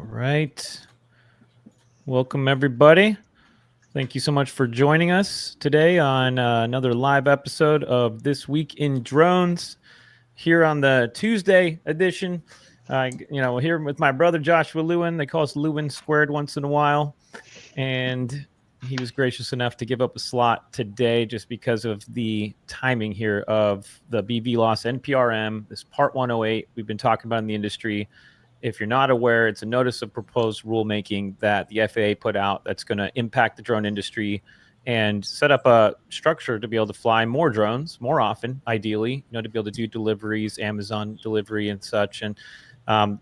right. Welcome, everybody. Thank you so much for joining us today on another live episode of This Week in Drones here on the Tuesday edition. Here with my brother Joshua Lewin. They call us Lewin Squared once in a while. And he was gracious enough to give up a slot today just because of the timing here of the BVLOS NPRM, this Part 108 we've been talking about in the industry. If you're not aware, it's a notice of proposed rulemaking that the FAA put out that's going to impact the drone industry and set up a structure to be able to fly more drones more often, ideally, to be able to do deliveries, Amazon delivery and such. And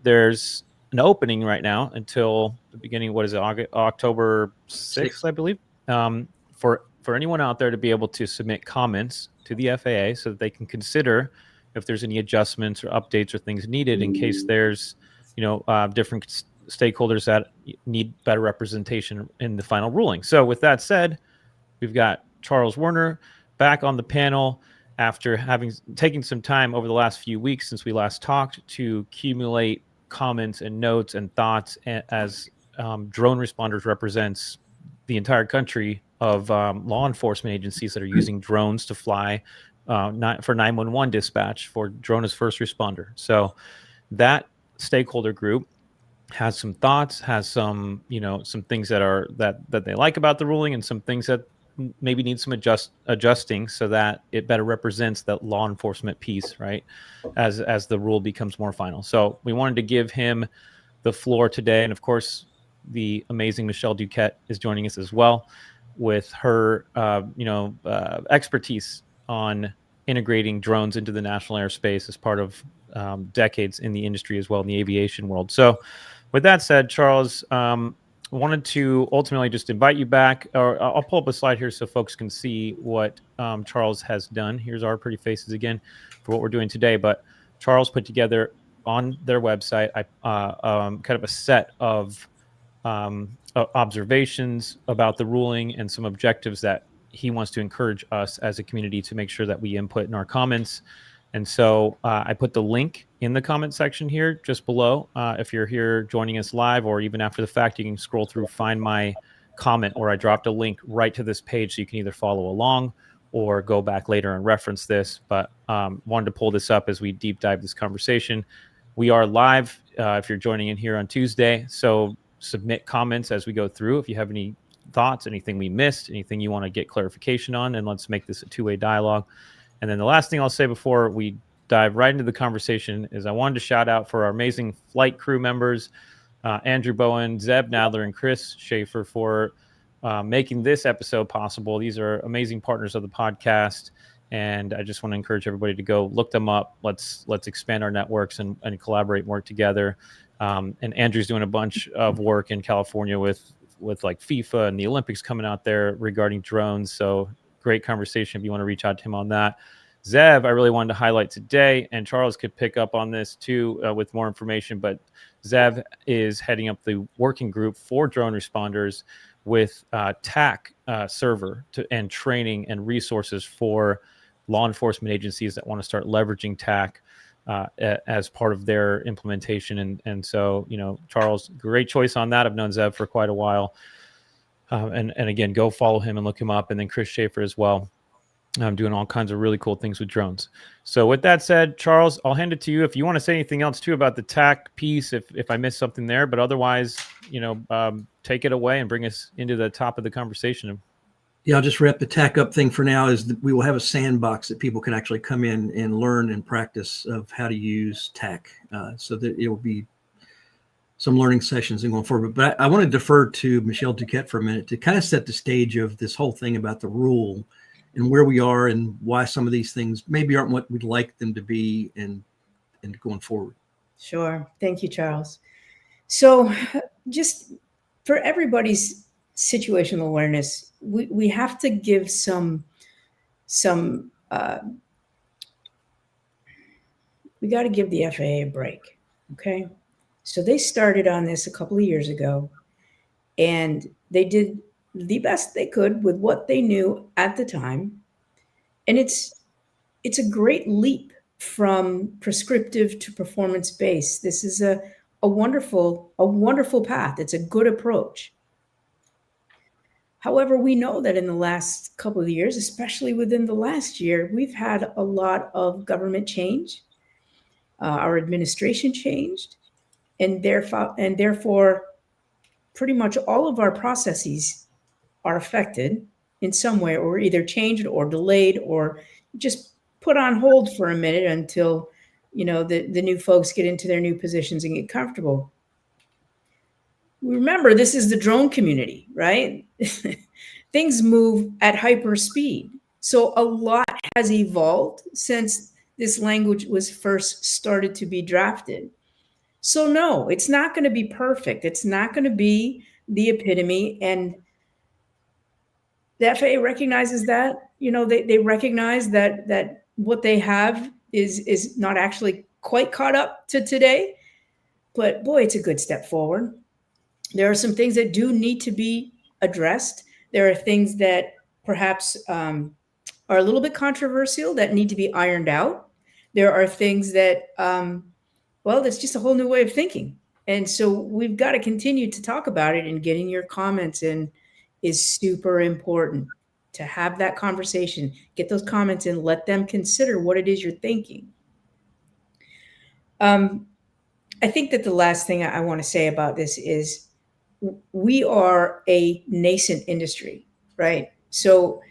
there's an opening right now until the beginning, October 6th, I believe, for anyone out there to be able to submit comments to the FAA so that they can consider if there's any adjustments or updates or things needed in case there's different stakeholders that need better representation in the final ruling. So with that said, we've got Charles Werner back on the panel after having taken some time over the last few weeks since we last talked to accumulate comments and notes and thoughts as drone responders represents the entire country of law enforcement agencies that are using drones to fly for 911 dispatch for drone as first responder. So that stakeholder group has some thoughts, has some some things that they like about the ruling, and some things that maybe need some adjusting so that it better represents that law enforcement piece, right, as the rule becomes more final. So we wanted to give him the floor today, and of course the amazing Michelle Duquette is joining us as well with her expertise on integrating drones into the national airspace as part of decades in the industry as well, in the aviation world. So with that said, Charles, wanted to ultimately just invite you back, or I'll pull up a slide here so folks can see what Charles has done. Here's our pretty faces again for what we're doing today. But Charles put together on their website kind of a set of observations about the ruling and some objectives that he wants to encourage us as a community to make sure that we input in our comments. And so I put the link in the comment section here just below. If you're here joining us live or even after the fact, you can scroll through, find my comment, or I dropped a link right to this page so you can either follow along or go back later and reference this. But wanted to pull this up as we deep dive this conversation. We are live if you're joining in here on Tuesday. So submit comments as we go through. If you have any thoughts, anything we missed, anything you want to get clarification on, and let's make this a two-way dialogue. And then the last thing I'll say before we dive right into the conversation is I wanted to shout out for our amazing flight crew members, Andrew Bowen, Zeb Nadler, and Chris Schaefer for making this episode possible. These are amazing partners of the podcast, and I just want to encourage everybody to go look them up. Let's expand our networks and collaborate and work together. And Andrew's doing a bunch of work in California with like FIFA and the Olympics coming out there regarding drones. So great conversation if you want to reach out to him on that. Zev, I really wanted to highlight today, and Charles could pick up on this too with more information, but Zev is heading up the working group for drone responders with TAC server and training and resources for law enforcement agencies that want to start leveraging TAC as part of their implementation. And so, Charles, great choice on that. I've known Zev for quite a while. And again, go follow him and look him up. And then Chris Schaefer as well. Doing all kinds of really cool things with drones. So with that said, Charles, I'll hand it to you. If you want to say anything else too about the TAC piece, if I missed something there, but otherwise, take it away and bring us into the top of the conversation. Yeah, I'll just wrap the TAC up thing for now. Is that we will have a sandbox that people can actually come in and learn and practice of how to use TAC, so that it will be some learning sessions and going forward. But I want to defer to Michelle Duquette for a minute to kind of set the stage of this whole thing about the rule and where we are and why some of these things maybe aren't what we'd like them to be and going forward. Sure. Thank you, Charles. So just for everybody's situational awareness, we have to give some we got to give the FAA a break. Okay. So they started on this a couple of years ago, and they did the best they could with what they knew at the time. And it's a great leap from prescriptive to performance-based. This is a a wonderful path. It's a good approach. However, we know that in the last couple of years, especially within the last year, we've had a lot of government change. Our administration changed, and therefore, pretty much all of our processes are affected in some way, or either changed or delayed, or just put on hold for a minute until the new folks get into their new positions and get comfortable. Remember, this is the drone community, right? Things move at hyper speed. So a lot has evolved since this language was first started to be drafted. So no, it's not going to be perfect. It's not going to be the epitome. And the FAA recognizes that. They recognize that what they have is not actually quite caught up to today. But boy, it's a good step forward. There are some things that do need to be addressed. There are things that perhaps are a little bit controversial that need to be ironed out. There are things that, that's just a whole new way of thinking. And so we've got to continue to talk about it, and getting your comments in is super important. To have that conversation, get those comments in, let them consider what it is you're thinking. I think that the last thing I want to say about this is we are a nascent industry, right? So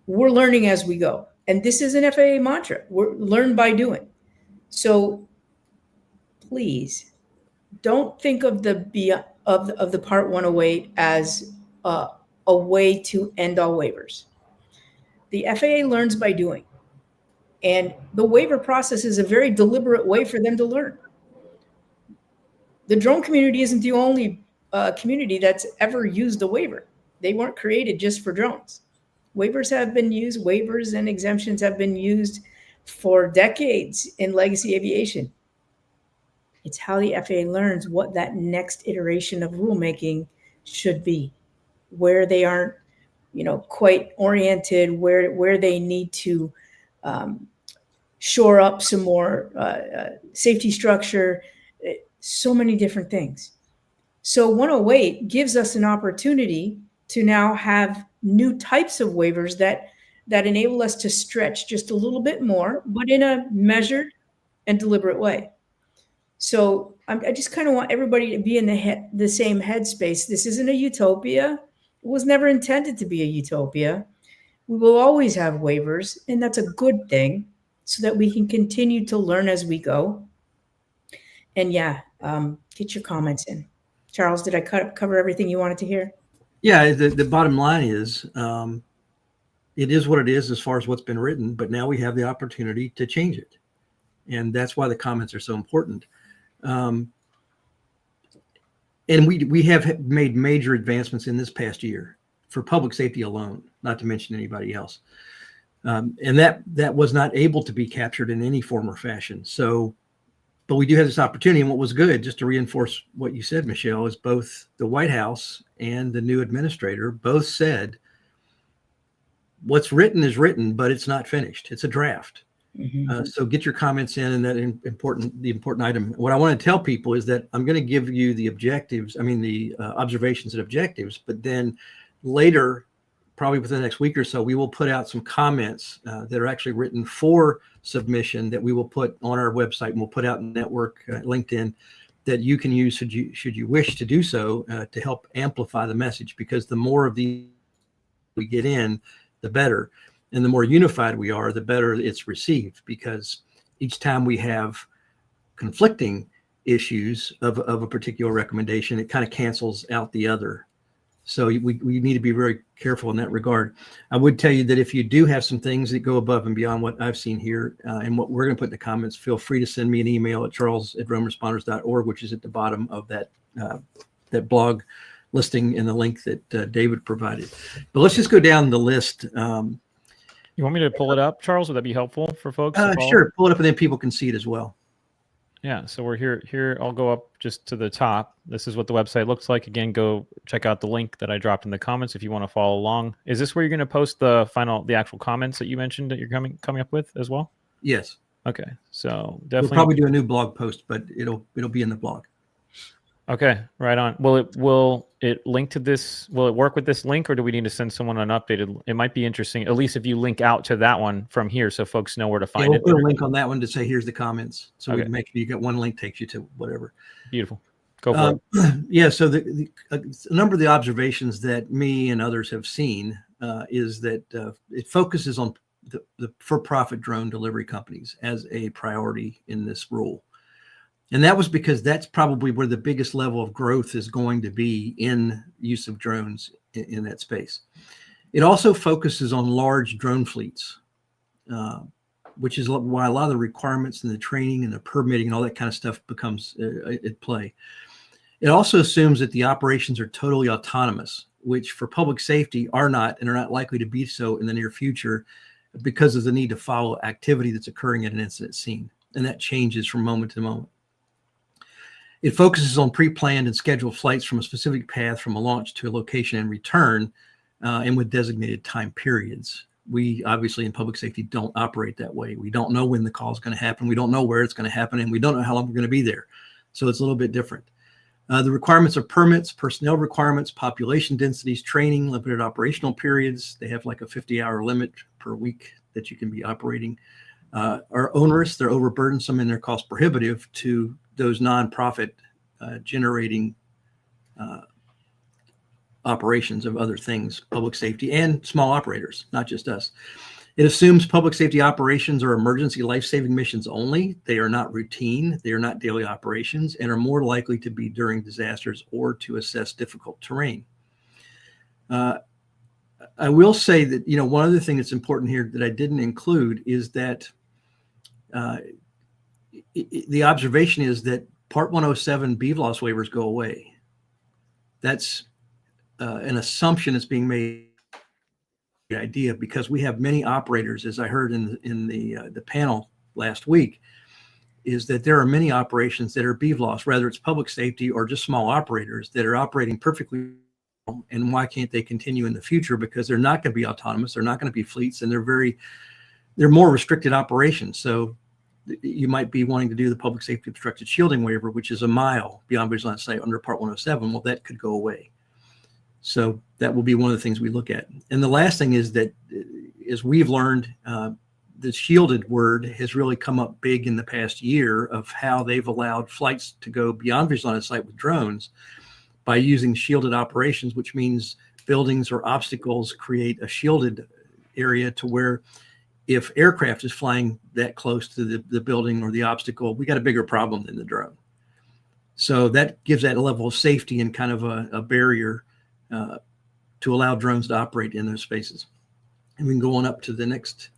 we're learning as we go. And this is an FAA mantra. We're learn by doing. So please don't think of the Part 108 as a way to end all waivers. The FAA learns by doing. And the waiver process is a very deliberate way for them to learn. The drone community isn't the only community that's ever used a waiver. They weren't created just for drones. Waivers have been used, waivers and exemptions have been used for decades in legacy aviation. It's how the FAA learns what that next iteration of rulemaking should be, where they aren't, quite oriented, where they need to shore up some more safety structure, so many different things. So 108 gives us an opportunity to now have new types of waivers that enable us to stretch just a little bit more, but in a measured and deliberate way. So I just kind of want everybody to be in the same headspace. This isn't a utopia. It was never intended to be a utopia. We will always have waivers, and that's a good thing, so that we can continue to learn as we go. And get your comments in. Charles, did I cover everything you wanted to hear? Yeah, the bottom line is it is what it is as far as what's been written, but now we have the opportunity to change it. And that's why the comments are so important. And we have made major advancements in this past year for public safety alone, not to mention anybody else. And that was not able to be captured in any form or fashion. So, but we do have this opportunity. And what was good, just to reinforce what you said, Michelle, is both the White House and the new administrator both said, what's written is written, but it's not finished. It's a draft. Mm-hmm. So get your comments in, and the important item. What I want to tell people is that I'm going to give you the observations and objectives, but then later, probably within the next week or so, we will put out some comments that are actually written for submission that we will put on our website, and we'll put out in network LinkedIn that you can use should you wish to do so to help amplify the message, because the more of these we get in, the better. And the more unified we are, the better it's received, because each time we have conflicting issues of a particular recommendation, it kind of cancels out the other. So we need to be very careful in that regard. I would tell you that if you do have some things that go above and beyond what I've seen here and what we're going to put in the comments, feel free to send me an email at charles@droneresponders.org, which is at the bottom of that blog listing and the link that David provided. But let's just go down the list. You want me to pull it up, Charles? Would that be helpful for folks? Sure. Pull it up, and then people can see it as well. Yeah. So we're here. I'll go up just to the top. This is what the website looks like. Again, go check out the link that I dropped in the comments if you want to follow along. Is this where you're going to post the actual comments that you mentioned that you're coming up with as well? Yes. Okay. So definitely. We'll probably do a new blog post, but it'll be in the blog. Okay, right on. Will it link to this? Will it work with this link, or do we need to send someone an updated? It might be interesting, at least if you link out to that one from here, so folks know where to Yeah, find we'll it. put a link on that one to say, here's the comments. So we Okay. make sure you get one link takes you to whatever. Beautiful. Go for it. Yeah. So a number of the observations that me and others have seen is that it focuses on the for-profit drone delivery companies as a priority in this rule. And that was because that's probably where the biggest level of growth is going to be in use of drones in that space. It also focuses on large drone fleets, which is why a lot of the requirements and the training and the permitting and all that kind of stuff becomes at play. It also assumes that the operations are totally autonomous, which for public safety are not, and are not likely to be so in the near future because of the need to follow activity that's occurring at an incident scene. And that changes from moment to moment. It focuses on pre-planned and scheduled flights from a specific path from a launch to a location and return, and with designated time periods. We obviously in public safety don't operate that way. We don't know when the call is going to happen. We don't know where it's going to happen, and we don't know how long we're going to be there. So it's a little bit different. The requirements are permits, personnel requirements, population densities, training, limited operational periods. They have like a 50-hour limit per week that you can be operating. Are onerous, they're overburdensome, and they're cost prohibitive to those nonprofit generating operations of other things, public safety and small operators, not just us. It assumes public safety operations are emergency life-saving missions only. They are not routine, they are not daily operations, and are more likely to be during disasters or to assess difficult terrain. I will say that, one other thing that's important here that I didn't include is that the observation is that Part 107 BVLOS waivers go away. That's an assumption that's being made. The idea, because we have many operators, as I heard in the panel last week, is that there are many operations that are BVLOS, whether it's public safety or just small operators that are operating perfectly. And why can't they continue in the future? Because they're not going to be autonomous, they're not going to be fleets, and they're more restricted operations. So you might be wanting to do the public safety obstructed shielding waiver, which is a mile beyond visual line of sight under Part 107. Well, that could go away. So that will be one of the things we look at. And the last thing is that, as we've learned, the shielded word has really come up big in the past year of how they've allowed flights to go beyond visual line of sight with drones by using shielded operations, which means buildings or obstacles create a shielded area to where if aircraft is flying that close to the building or the obstacle, we got a bigger problem than the drone. So that gives that a level of safety and kind of a barrier to allow drones to operate in those spaces. And we can go on up to the next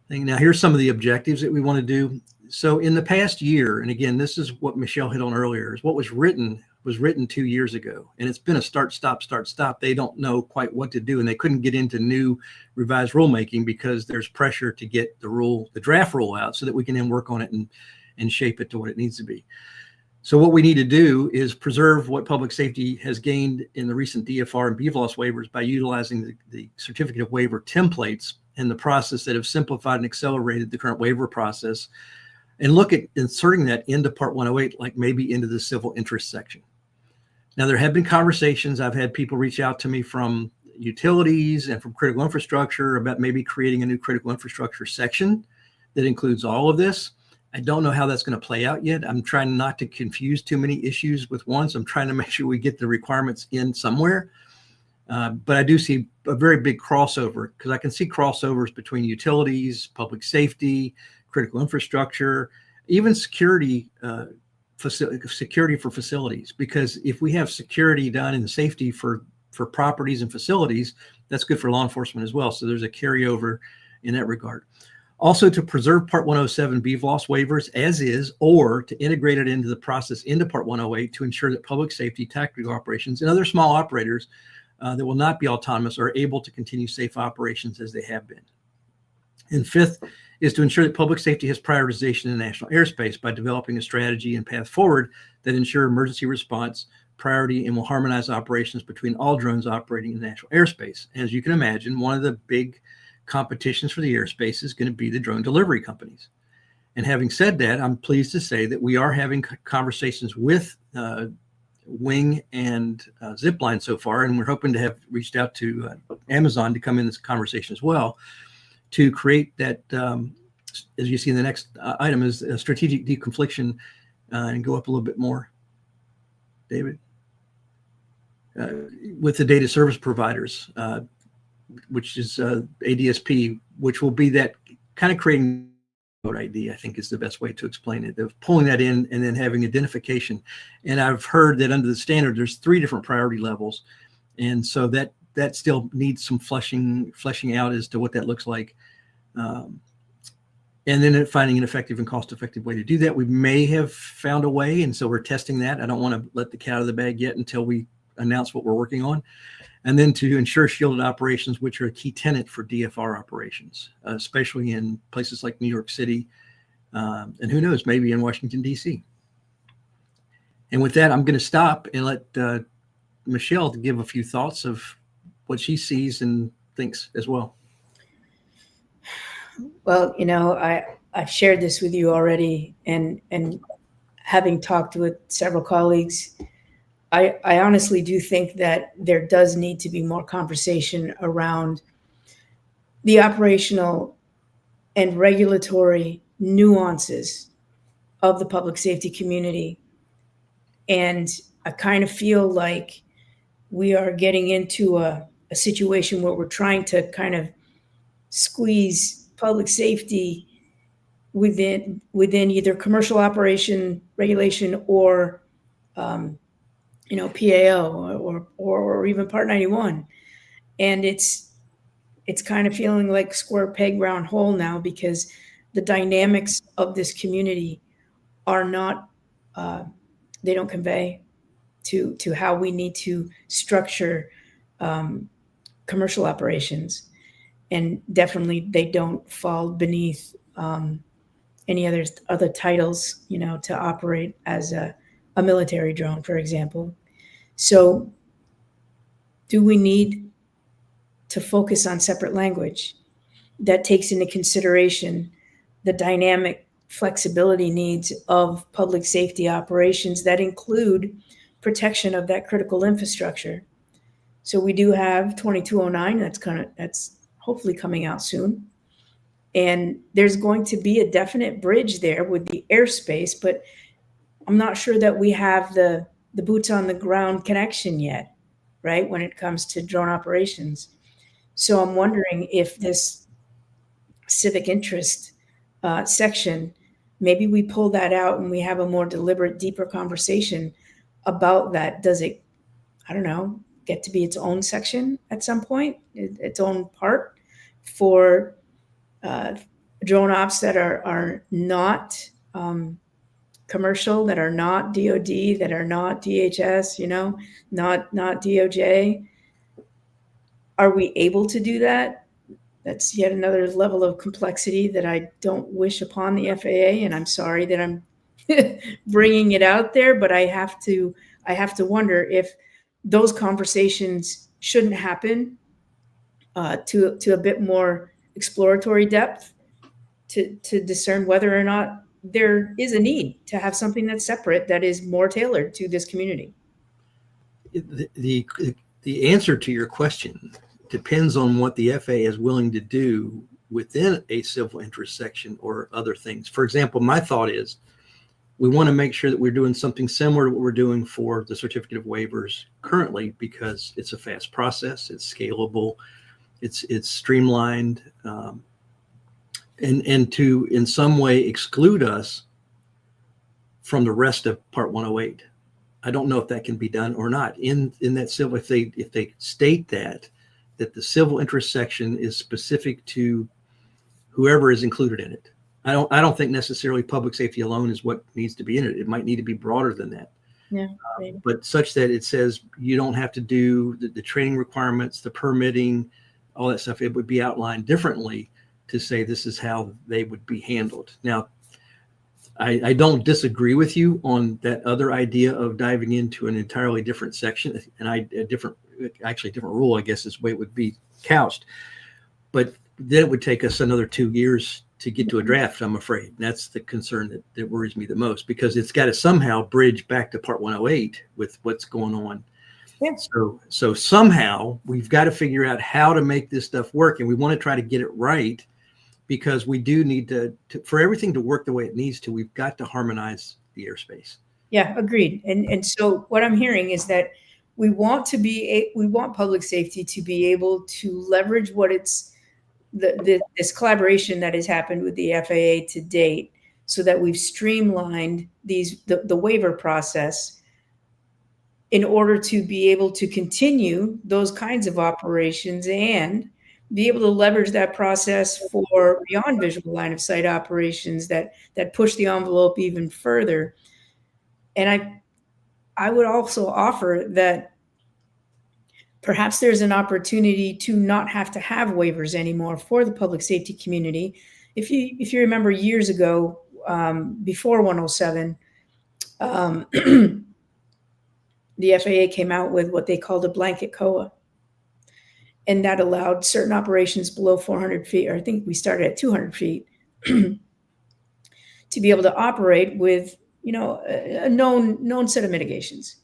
thing. Now, here's some of the objectives that we want to do. So in the past year, and again, this is what Michelle hit on earlier, is what was written 2 years ago. And it's been a start, stop, start, stop. They don't know quite what to do. And they couldn't get into new revised rulemaking because there's pressure to get the draft rule out so that we can then work on it and shape it to what it needs to be. So what we need to do is preserve what public safety has gained in the recent DFR and BVLOS waivers by utilizing the certificate of waiver templates and the process that have simplified and accelerated the current waiver process, and look at inserting that into Part 108, like maybe into the civil interest section. Now, there have been conversations. I've had people reach out to me from utilities and from critical infrastructure about maybe creating a new critical infrastructure section that includes all of this. I don't know how that's going to play out yet. I'm trying not to confuse too many issues with one. So I'm trying to make sure we get the requirements in somewhere. But I do see a very big crossover, because I can see crossovers between utilities, public safety, critical infrastructure, even security for facilities. Because if we have security done and safety for properties and facilities, that's good for law enforcement as well. So there's a carryover in that regard. Also, to preserve Part 107 BVLOS waivers as is, or to integrate it into the process into Part 108 to ensure that public safety, tactical operations, and other small operators that will not be autonomous are able to continue safe operations as they have been. And fifth is to ensure that public safety has prioritization in national airspace by developing a strategy and path forward that ensure emergency response priority and will harmonize operations between all drones operating in national airspace. As you can imagine, one of the big competitions for the airspace is going to be the drone delivery companies. And having said that, I'm pleased to say that we are having conversations with Wing and Zipline so far, and we're hoping to have reached out to Amazon to come in this conversation as well, to create that, as you see in the next item, is a strategic deconfliction, and go up a little bit more, David, with the data service providers, which is ADSP, which will be that kind of creating ID, I think is the best way to explain it, of pulling that in and then having identification. And I've heard that under the standard, there's 3 different priority levels. And so that still needs some fleshing out as to what that looks like. And then finding an effective and cost-effective way to do that. We may have found a way, and so we're testing that. I don't want to let the cat out of the bag yet until we announce what we're working on. And then to ensure shielded operations, which are a key tenet for DFR operations, especially in places like New York City, and who knows, maybe in Washington, D.C. And with that, I'm going to stop and let Michelle give a few thoughts of what she sees and thinks as well. Well, I've shared this with you already, and having talked with several colleagues, I honestly do think that there does need to be more conversation around the operational and regulatory nuances of the public safety community. And I kind of feel like we are getting into a situation where we're trying to kind of squeeze public safety within either commercial operation regulation or PAO or even Part 91. And it's kind of feeling like square peg round hole now, because the dynamics of this community are not, they don't convey to how we need to structure commercial operations. And definitely they don't fall beneath any other titles, to operate as a military drone, for example. So do we need to focus on separate language that takes into consideration the dynamic flexibility needs of public safety operations that include protection of that critical infrastructure? So we do have 2209, that's hopefully coming out soon. And there's going to be a definite bridge there with the airspace, but I'm not sure that we have the boots on the ground connection yet, right, when it comes to drone operations. So I'm wondering if this civic interest section, maybe we pull that out and we have a more deliberate, deeper conversation about that. Does it, I don't know, get to be its own section at some point, its own part for drone ops that are not commercial, that are not DoD, that are not DHS, not DOJ? Are we able to do that? That's yet another level of complexity that I don't wish upon the FAA, and I'm sorry that I'm bringing it out there, but I have to wonder if those conversations shouldn't happen to a bit more exploratory depth to discern whether or not there is a need to have something that's separate, that is more tailored to this community. The answer to your question depends on what the FAA is willing to do within a civil interest section or other things. For example, my thought is we want to make sure that we're doing something similar to what we're doing for the certificate of waivers currently, because it's a fast process, it's scalable, it's streamlined, and to in some way exclude us from the rest of Part 108. I don't know if that can be done or not in that civil, if they state that the civil interest section is specific to whoever is included in it. I don't think necessarily public safety alone is what needs to be in it. It might need to be broader than that. Yeah, but such that it says you don't have to do the training requirements, the permitting, all that stuff. It would be outlined differently to say this is how they would be handled. Now, I don't disagree with you on that other idea of diving into an entirely different section, and a different rule, I guess, is the way it would be couched. But then it would take us another 2 years to get to a draft, I'm afraid. That's the concern that worries me the most, because it's got to somehow bridge back to Part 108 with what's going on. Yeah. So somehow we've got to figure out how to make this stuff work, and we want to try to get it right, because we do need to for everything to work the way it needs to, we've got to harmonize the airspace. Yeah, agreed. And so what I'm hearing is that we want public safety to be able to leverage what this collaboration that has happened with the FAA to date, so that we've streamlined the waiver process in order to be able to continue those kinds of operations and be able to leverage that process for beyond visual line of sight operations that push the envelope even further. And I would also offer that perhaps there's an opportunity to not have to have waivers anymore for the public safety community. If you remember years ago, before 107, the FAA came out with what they called a blanket COA. And that allowed certain operations below 400 feet, or I think we started at 200 feet, to be able to operate with, a known set of mitigations.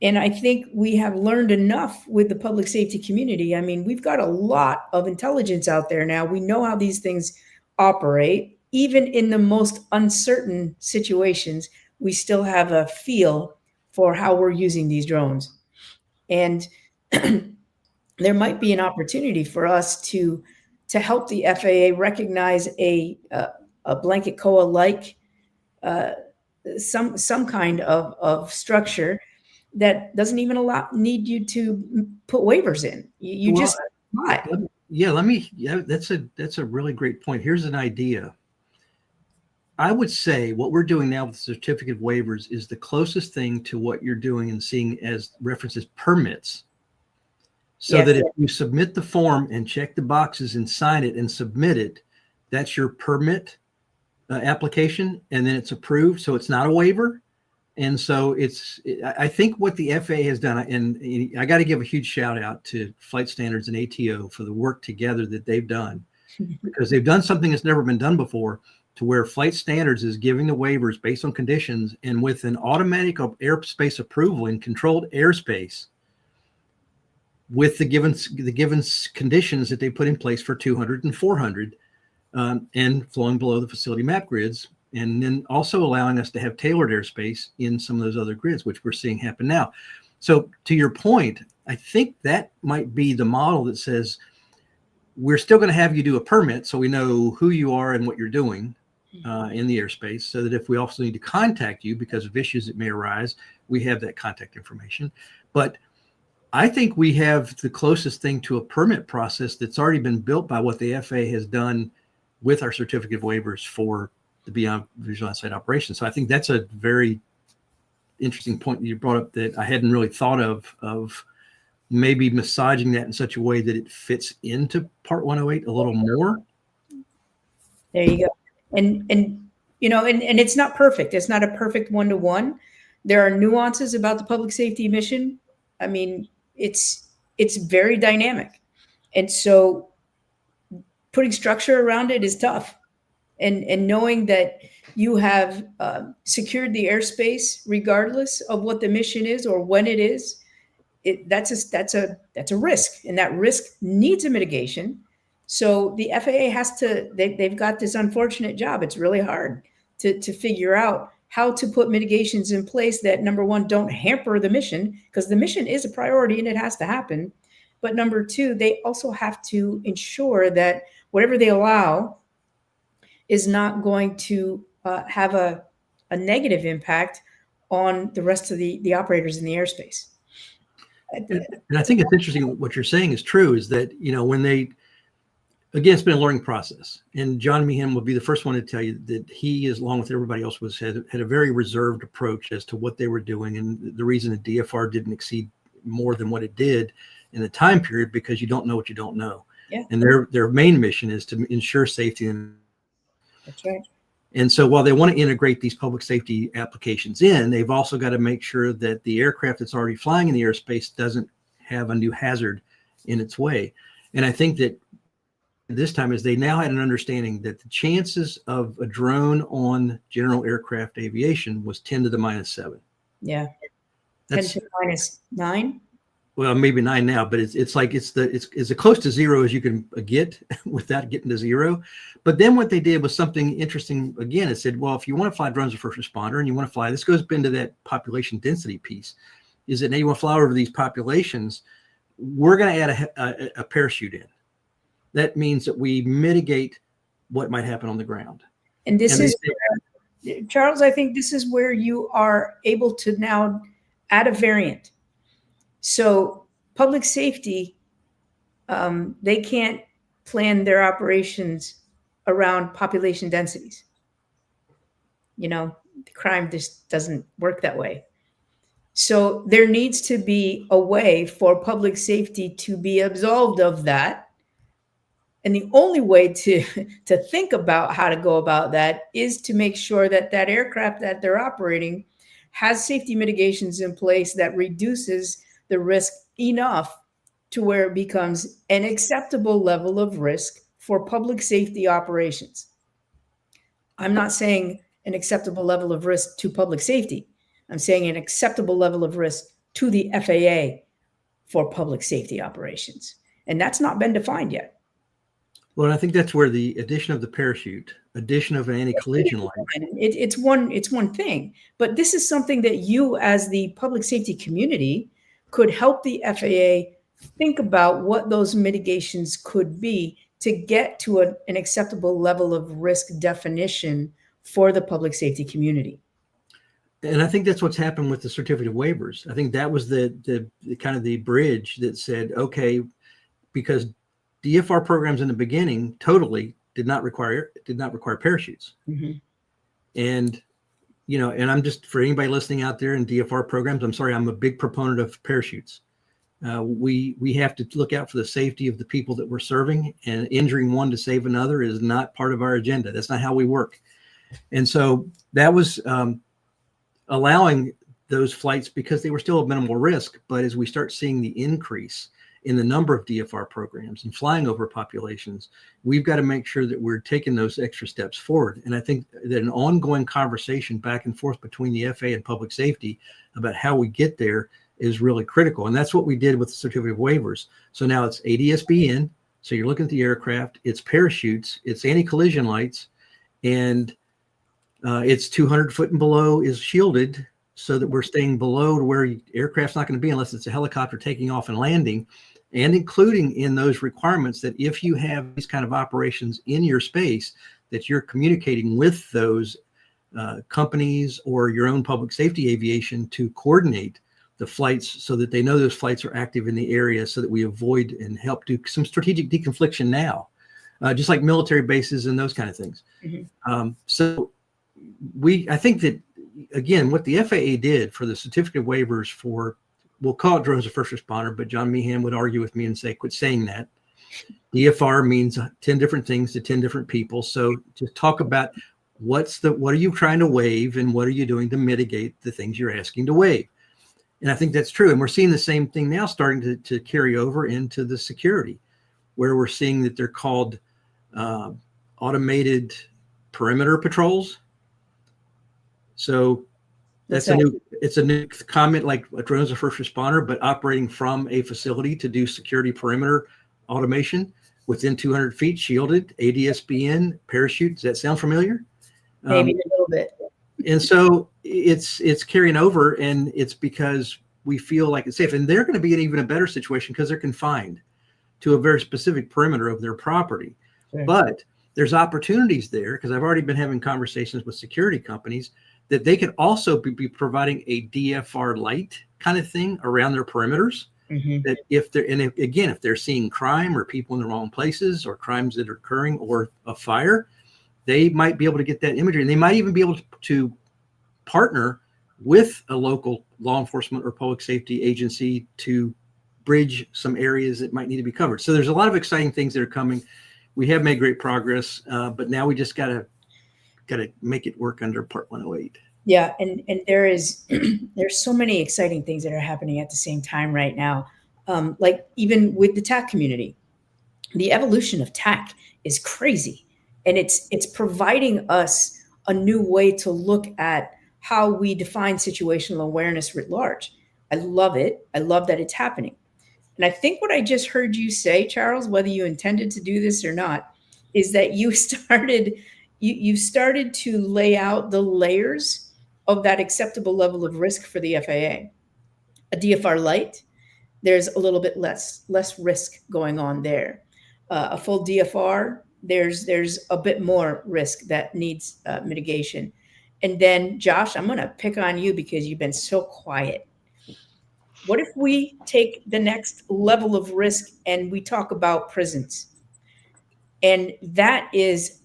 And I think we have learned enough with the public safety community. I mean, we've got a lot of intelligence out there now. We know how these things operate. Even in the most uncertain situations, we still have a feel for how we're using these drones. And there might be an opportunity for us to help the FAA recognize a blanket COA like some kind of structure that doesn't even need you to put waivers in. You just apply. Yeah, that's a really great point. Here's an idea. I would say what we're doing now with certificate waivers is the closest thing to what you're doing and seeing as references permits. So that if you submit the form and check the boxes and sign it and submit it, that's your permit application, and then it's approved. So it's not a waiver. And so I think what the FAA has done, and I got to give a huge shout out to Flight Standards and ATO for the work together that they've done, because they've done something that's never been done before, to where Flight Standards is giving the waivers based on conditions, and with an automatic airspace approval in controlled airspace, with the given conditions that they put in place for 200 and 400, and flowing below the facility map grids, and then also allowing us to have tailored airspace in some of those other grids, which we're seeing happen now. So to your point, I think that might be the model that says we're still going to have you do a permit, so we know who you are and what you're doing in the airspace, so that if we also need to contact you because of issues that may arise, we have that contact information. But I think we have the closest thing to a permit process that's already been built by what the FAA has done with our certificate of waivers for the beyond visual line of sight operations. So I think that's a very interesting point that you brought up that I hadn't really thought of maybe massaging that in such a way that it fits into Part 108 a little more. There you go. And it's not perfect. It's not a perfect one-to-one. There are nuances about the public safety mission. I mean, it's very dynamic. And so putting structure around it is tough. And knowing that you have secured the airspace regardless of what the mission is or when it is, that's a risk, and that risk needs a mitigation. So the FAA they've got this unfortunate job. It's really hard to figure out how to put mitigations in place that, number one, don't hamper the mission, because the mission is a priority and it has to happen. But number two, they also have to ensure that whatever they allow is not going to have a negative impact on the rest of the operators in the airspace. And I think it's interesting what you're saying is true, is that, when they, again, it's been a learning process. And John Meehan would be the first one to tell you that he, as along with everybody else, had a very reserved approach as to what they were doing. And the reason the DFR didn't exceed more than what it did in the time period, because you don't know what you don't know. Yeah. And their main mission is to ensure safety. That's right. And so while they want to integrate these public safety applications in, they've also got to make sure that the aircraft that's already flying in the airspace doesn't have a new hazard in its way. And I think that this time is they now had an understanding that the chances of a drone on general aircraft aviation was 10 to the -7. Yeah. 10 That's, to the -9. well, maybe 9 now, but it's as close to zero as you can get without getting to zero. But then what they did was something interesting. Again, it said, well, if you want to fly drones as a first responder and you want to fly, this goes into that population density piece, is that now you want to fly over these populations, we're going to add a parachute in. That means that we mitigate what might happen on the ground. And this And is, Charles, I think this is where you are able to now add a variant. So public safety, they can't plan their operations around population densities. You know, crime just doesn't work that way. So there needs to be a way for public safety to be absolved of that. And the only way to think about how to go about that is to make sure that that aircraft that they're operating has safety mitigations in place that reduces the risk enough to where it becomes an acceptable level of risk for public safety operations. I'm not saying an acceptable level of risk to public safety. I'm saying an acceptable level of risk to the FAA for public safety operations. And that's not been defined yet. Well, I think that's where the addition of the parachute, addition of an anti-collision light. It's one thing, but this is something that you as the public safety community could help the FAA think about what those mitigations could be to get to an acceptable level of risk definition for the public safety community. And I think that's what's happened with the certificate of waivers. I think that was the kind of the bridge that said, okay, because DFR programs in the beginning totally did not require parachutes. Mm-hmm. And, you know, and I'm just, for anybody listening out there in DFR programs, I'm sorry, I'm a big proponent of parachutes. We have to look out for the safety of the people that we're serving, and injuring one to save another is not part of our agenda. That's not how we work. And so that was allowing those flights because they were still of minimal risk. But as we start seeing the increase in the number of DFR programs and flying over populations, we've got to make sure that we're taking those extra steps forward. And I think that an ongoing conversation back and forth between the FAA and public safety about how we get there is really critical. And that's what we did with the certificate of waivers. So now it's ADS-BN. So you're looking at the aircraft, it's parachutes, it's anti-collision lights, and it's 200 foot and below is shielded, so that we're staying below to where aircraft's not going to be unless it's a helicopter taking off and landing, and including in those requirements that if you have these kind of operations in your space, that you're communicating with those companies or your own public safety aviation to coordinate the flights so that they know those flights are active in the area, so that we avoid and help do some strategic deconfliction now, just like military bases and those kind of things. Mm-hmm. So I think that, again, what the FAA did for the certificate of waivers for, we'll call it drones of first responder, but John Meehan would argue with me and say, quit saying that. DFR means 10 different things to 10 different people. So to talk about what are you trying to waive and what are you doing to mitigate the things you're asking to waive? And I think that's true. And we're seeing the same thing now starting to carry over into the security, where we're seeing that they're called automated perimeter patrols. So it's a new comment, like a drone as a first responder, but operating from a facility to do security perimeter automation within 200 feet, shielded, ADS-BN, parachute. Does that sound familiar? Maybe a little bit. And so it's carrying over, and it's because we feel like it's safe. And they're going to be in even a better situation because they're confined to a very specific perimeter of their property. Sure. But there's opportunities there, because I've already been having conversations with security companies that they could also be providing a DFR light kind of thing around their perimeters. Mm-hmm. That if they're seeing crime or people in the wrong places or crimes that are occurring or a fire, they might be able to get that imagery, and they might even be able to partner with a local law enforcement or public safety agency to bridge some areas that might need to be covered. So there's a lot of exciting things that are coming. We have made great progress, but now we just got to make it work under Part 108. Yeah, and there's so many exciting things that are happening at the same time right now. Like even with the TAC community, the evolution of tech is crazy, and it's providing us a new way to look at how we define situational awareness writ large. I love it. I love that it's happening. And I think what I just heard you say, Charles, whether you intended to do this or not, is that you started to lay out the layers of that acceptable level of risk for the FAA. A DFR light, there's a little bit less risk going on there. A full DFR, there's a bit more risk that needs mitigation. And then, Josh, I'm going to pick on you because you've been so quiet. What if we take the next level of risk and we talk about prisons? And that is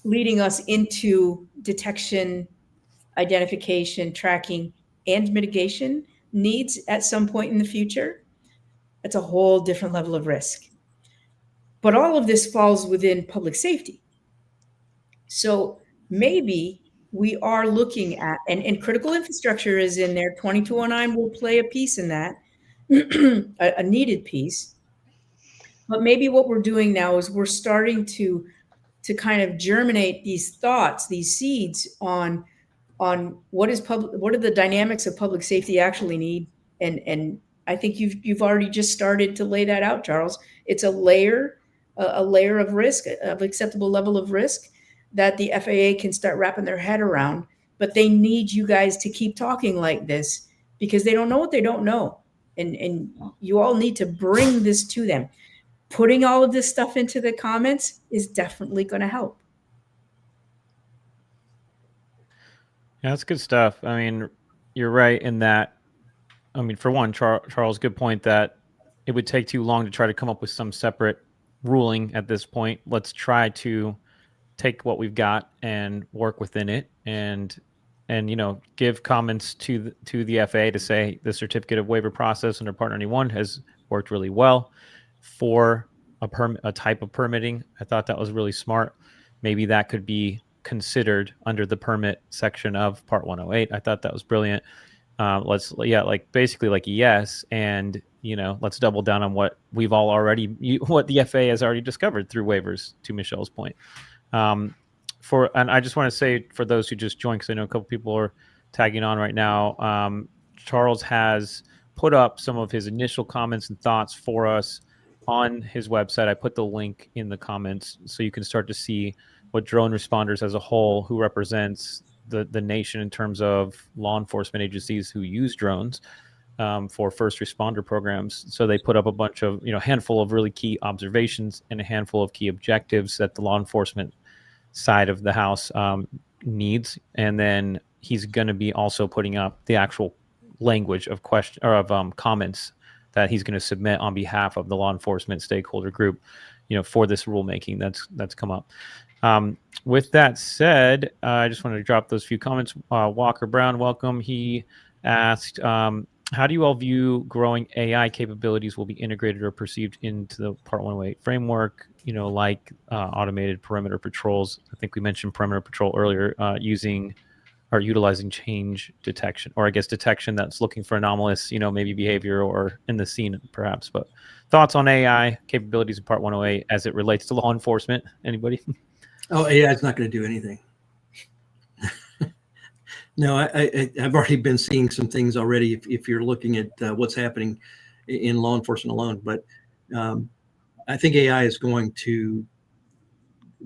leading us into detection, identification, tracking, and mitigation needs at some point in the future. That's a whole different level of risk. But all of this falls within public safety. So maybe we are looking at, and critical infrastructure is in there. 2209 will play a piece in that, a needed piece. But maybe what we're doing now is we're starting to kind of germinate these thoughts, these seeds on what are the dynamics of public safety actually need. And I think you've already just started to lay that out, Charles. It's a layer of risk, of acceptable level of risk that the FAA can start wrapping their head around, but they need you guys to keep talking like this because they don't know what they don't know. And you all need to bring this to them. Putting all of this stuff into the comments is definitely going to help. Yeah, that's good stuff. I mean, you're right in that. I mean, for one, Charles, good point that it would take too long to try to come up with some separate ruling at this point. Let's try to take what we've got and work within it, and give comments to the FAA to say the certificate of waiver process under Part 91 has worked really well for a type of permitting. I thought that was really smart. Maybe that could be considered under the permit section of Part 108. I thought that was brilliant. Basically yes, and let's double down on what we've all what the FAA has already discovered through waivers. To Michelle's point, and I just want to say for those who just joined, because I know a couple people are tagging on right now. Charles has put up some of his initial comments and thoughts for us on his website. I put the link in the comments so you can start to see what drone responders as a whole, who represents the nation in terms of law enforcement agencies who use drones for first responder programs. So they put up a bunch of, handful of really key observations and a handful of key objectives that the law enforcement side of the house needs. And then he's going to be also putting up the actual language of comments that he's going to submit on behalf of the law enforcement stakeholder group, for this rulemaking that's come up. With that said, I just wanted to drop those few comments. Walker Brown, welcome. He asked, how do you all view growing AI capabilities will be integrated or perceived into the Part 108 framework, like automated perimeter patrols? I think we mentioned perimeter patrol earlier, utilizing change detection, or I guess detection that's looking for anomalous, maybe behavior or in the scene perhaps. But thoughts on AI capabilities in Part 108 as it relates to law enforcement? Anybody? Oh, AI is not going to do anything. No, I've already been seeing some things already. If you're looking at what's happening in law enforcement alone, but I think AI is going to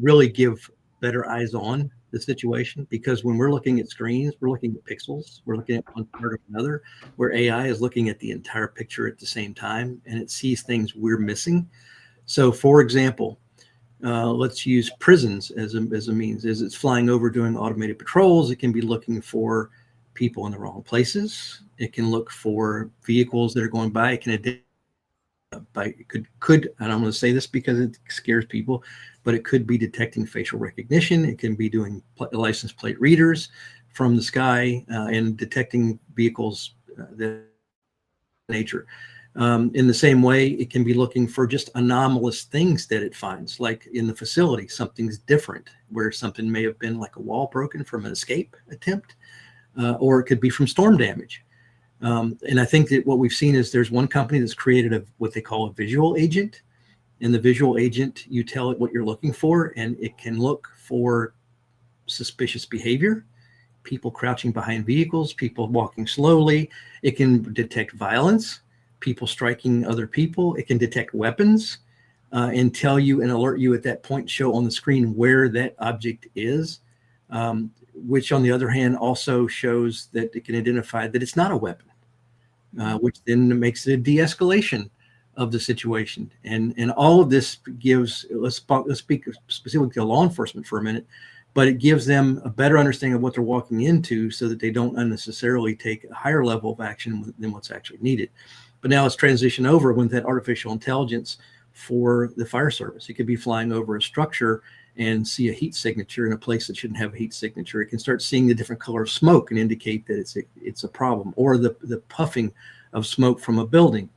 really give better eyes on the situation, because when we're looking at screens, we're looking at pixels, we're looking at one part or another, where AI is looking at the entire picture at the same time, and it sees things we're missing. So, for example, let's use prisons as a means. As it's flying over doing automated patrols, it can be looking for people in the wrong places. It can look for vehicles that are going by. It can could, and I'm going to say this because it scares people, but it could be detecting facial recognition. It can be doing license plate readers from the sky and detecting vehicles that nature. In the same way, it can be looking for just anomalous things that it finds, like in the facility, something's different, where something may have been like a wall broken from an escape attempt, or it could be from storm damage. And I think that what we've seen is there's one company that's created what they call a visual agent. In the visual agent, you tell it what you're looking for, and it can look for suspicious behavior, people crouching behind vehicles, people walking slowly. It can detect violence, people striking other people. It can detect weapons and tell you and alert you at that point, show on the screen where that object is, which on the other hand also shows that it can identify that it's not a weapon, which then makes it a de-escalation of the situation. And all of this gives, let's speak specifically to law enforcement for a minute, but it gives them a better understanding of what they're walking into so that they don't unnecessarily take a higher level of action than what's actually needed. But now let's transition over with that artificial intelligence for the fire service. It could be flying over a structure and see a heat signature in a place that shouldn't have a heat signature. It can start seeing the different color of smoke and indicate that it's a problem, or the puffing of smoke from a building.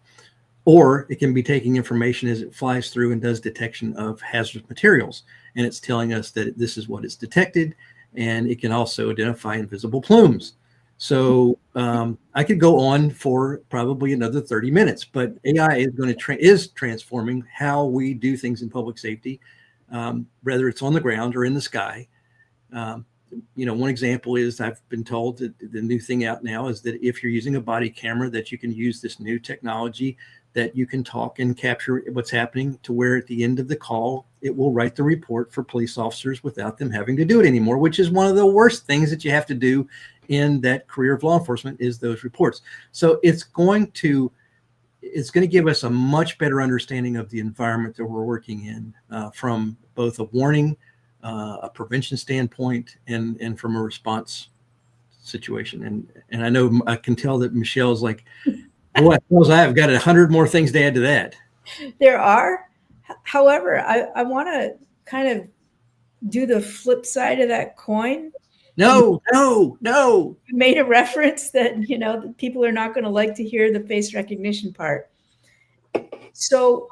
Or it can be taking information as it flies through and does detection of hazardous materials. And it's telling us that this is what is detected. And it can also identify invisible plumes. So I could go on for probably another 30 minutes, but AI is going to is transforming how we do things in public safety, whether it's on the ground or in the sky. One example is I've been told that the new thing out now is that if you're using a body camera, that you can use this new technology that you can talk and capture what's happening, to where at the end of the call, it will write the report for police officers without them having to do it anymore, which is one of the worst things that you have to do in that career of law enforcement, is those reports. So it's going to give us a much better understanding of the environment that we're working in, from both a warning, a prevention standpoint, and from a response situation. And I know I can tell that Michelle's like, boy, I've got 100 more things to add to that. There are. However, I want to kind of do the flip side of that coin. No. You made a reference that, that people are not going to like to hear the face recognition part. So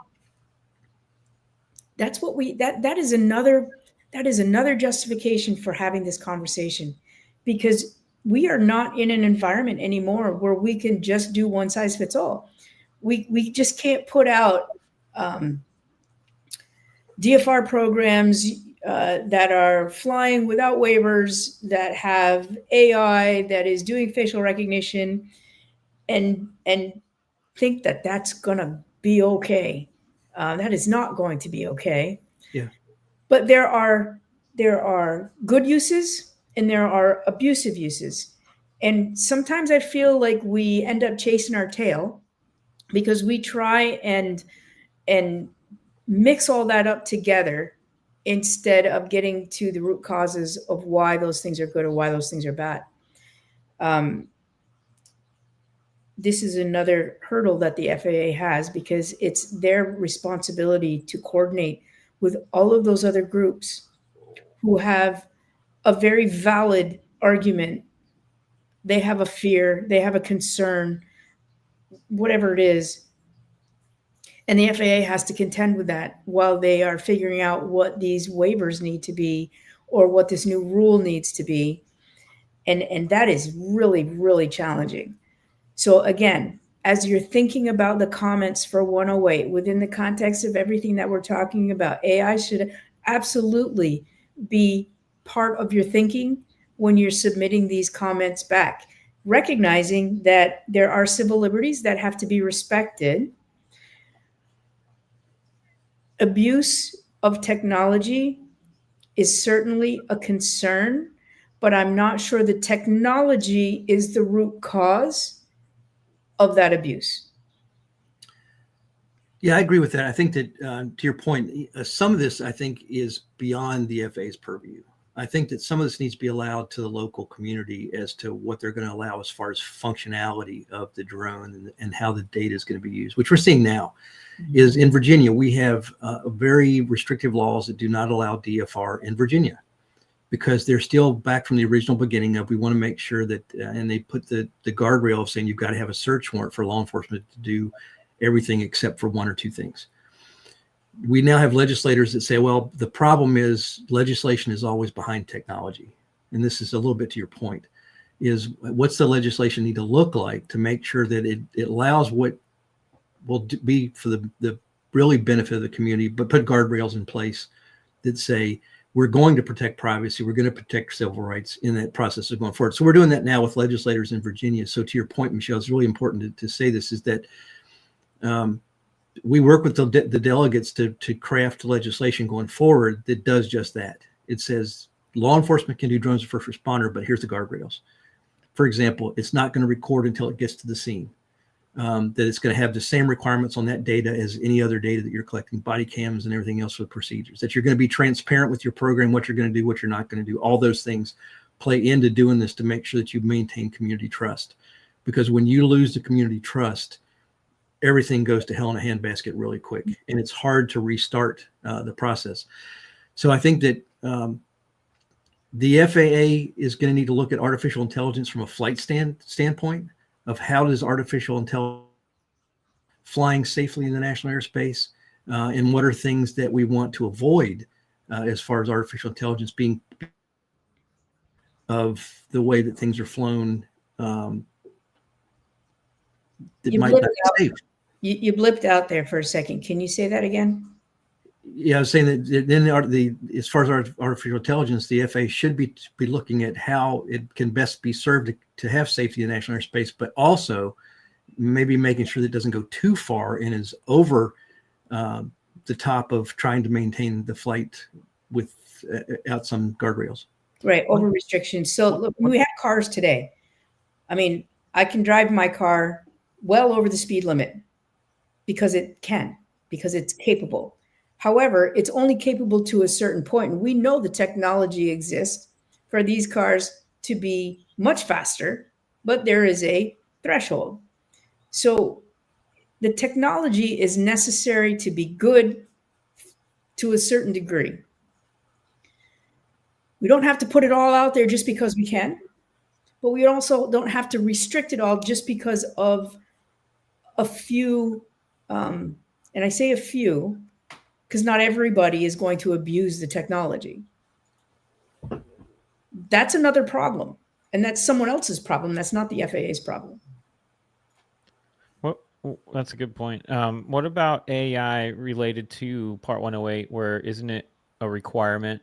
that's what that is another justification for having this conversation, because we are not in an environment anymore where we can just do one size fits all. We just can't put out DFR programs that are flying without waivers, that have AI that is doing facial recognition, and think that that's going to be okay. That is not going to be okay. Yeah. But there are good uses and there are abusive uses. And sometimes I feel like we end up chasing our tail because we try and mix all that up together instead of getting to the root causes of why those things are good or why those things are bad. This is another hurdle that the FAA has, because it's their responsibility to coordinate with all of those other groups who have a very valid argument. They have a fear, they have a concern, whatever it is. And the FAA has to contend with that while they are figuring out what these waivers need to be or what this new rule needs to be. And that is really, really challenging. So again, as you're thinking about the comments for 108 within the context of everything that we're talking about, AI should absolutely be part of your thinking when you're submitting these comments back, recognizing that there are civil liberties that have to be respected. Abuse of technology is certainly a concern, but I'm not sure the technology is the root cause of that abuse. Yeah, I agree with that. I think that to your point, some of this, I think, is beyond the FAA's purview. I think that some of this needs to be allowed to the local community as to what they're going to allow as far as functionality of the drone and how the data is going to be used, which we're seeing now. Is in Virginia, we have very restrictive laws that do not allow DFR in Virginia, because they're still back from the original beginning of, we want to make sure that, and they put the guardrail of saying you've got to have a search warrant for law enforcement to do everything except for one or two things. We now have legislators that say, well, the problem is legislation is always behind technology. And this is a little bit to your point, is what's the legislation need to look like to make sure that it allows what will be for the really benefit the community, but put guardrails in place that say we're going to protect privacy, we're going to protect civil rights in that process of going forward. So we're doing that now with legislators in Virginia. So to your point, Michelle, it's really important to say this, is that we work with the delegates to craft legislation going forward that does just that. It says law enforcement can do drones as first responder, but here's the guardrails. For example, it's not going to record until it gets to the scene. That it's going to have the same requirements on that data as any other data that you're collecting, body cams and everything else with procedures, that you're going to be transparent with your program, what you're going to do, what you're not going to do. All those things play into doing this to make sure that you maintain community trust. Because when you lose the community trust, everything goes to hell in a handbasket really quick, and it's hard to restart the process. So I think that the FAA is going to need to look at artificial intelligence from a flight standpoint of how does artificial intelligence flying safely in the national airspace, and what are things that we want to avoid as far as artificial intelligence being of the way that things are flown that might not be safe. You blipped out there for a second. Can you say that again? Yeah, I was saying that then as far as artificial intelligence, the FAA should be looking at how it can best be served to have safety in national airspace, but also maybe making sure that it doesn't go too far and is over the top of trying to maintain the flight without some guardrails. Right, over restrictions. So look, we have cars today. I mean, I can drive my car well over the speed limit because it's capable. However, it's only capable to a certain point. And we know the technology exists for these cars to be much faster, but there is a threshold. So the technology is necessary to be good to a certain degree. We don't have to put it all out there just because we can, but we also don't have to restrict it all just because of a few, and I say a few, because not everybody is going to abuse the technology. That's another problem. And that's someone else's problem. That's not the FAA's problem. Well, that's a good point. What about AI related to Part 108, where isn't it a requirement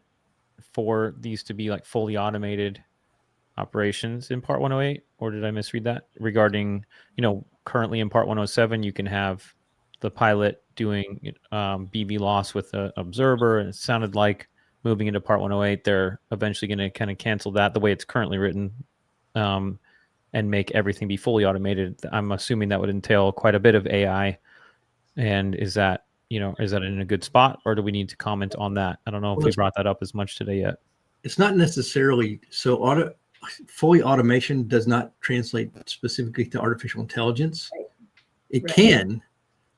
for these to be like fully automated operations in Part 108? Or did I misread that? Regarding, currently in Part 107, you can have the pilot doing BB loss with an observer, and it sounded like moving into Part 108, they're eventually going to kind of cancel that the way it's currently written, and make everything be fully automated. I'm assuming that would entail quite a bit of AI. And is that in a good spot, or do we need to comment on that? I don't know if we brought that up as much today yet. It's not necessarily so. Fully automation does not translate specifically to artificial intelligence. It can.